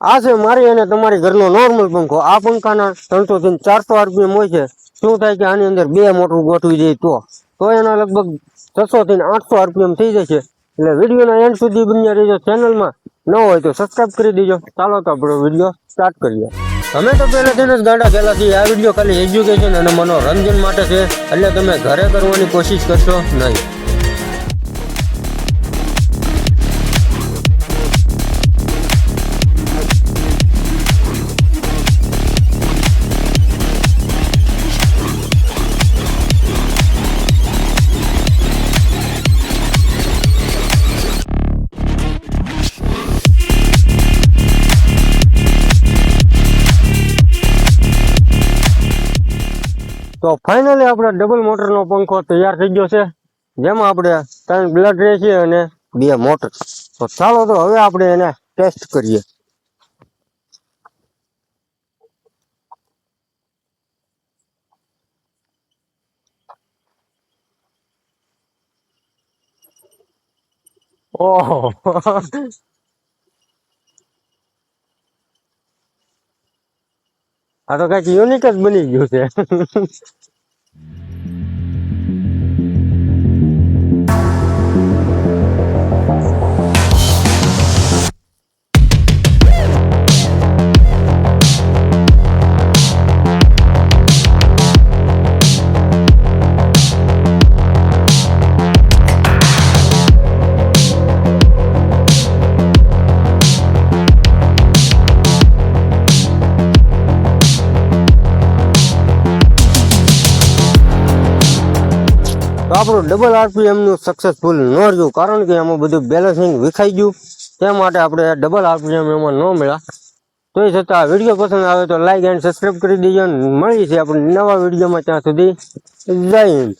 આ છે મારી અને તમારી ઘરનો નોર્મલ પંખો। આ પંખાના 300 થી 400 આરપીએમ હોય છે। શું થાય કે આની અંદર 2 મોટર ગોઠવી દઈએ તો એના લગભગ 600 થી 800 આરપીએમ થઈ જશે। એટલે વિડીયોના એન્ડ સુધી બન્યા રહેજો। ચેનલમાં ન હોય તો સબસ્ક્રાઇબ કરી દેજો। ચાલો તો આપણો વિડીયો સ્ટાર્ટ કરીએ। અમે તો પહેલેથી જ ગાંડા થયેલા છીએ। આ વિડીયો ખાલી એજ્યુકેશન અને મનોરંજન માટે છે, એટલે તમે ઘરે કરવાની કોશિશ કરશો નહીં। તો ફાઇનલી આપણે ડબલ મોટરનો પંખો તૈયાર થઈ ગયો છે, જેમાં આપણે 3 બ્લડ રહે છે અને 2 મોટર। તો ચાલો તો હવે આપણે એને ટેસ્ટ કરીએ। ઓહો આ તો કઈક યુનિક જ બની ગયું છે। તો આપણું ડબલ આરપીએમ નું સક્સેસફુલ ન રહ્યું, કારણ કે એમાં બધું બેલેન્સિંગ વિખાઈ ગયું। તે માટે આપણે ડબલ આરપીએમ એમાં ન મળ્યા। તોય છતાં વિડીયો પસંદ આવે તો લાઈક એન્ડ સબસ્ક્રાઈબ કરી દેજો। મળી છે આપણે નવા વિડીયોમાં, ત્યાં સુધી જય હિન્દ।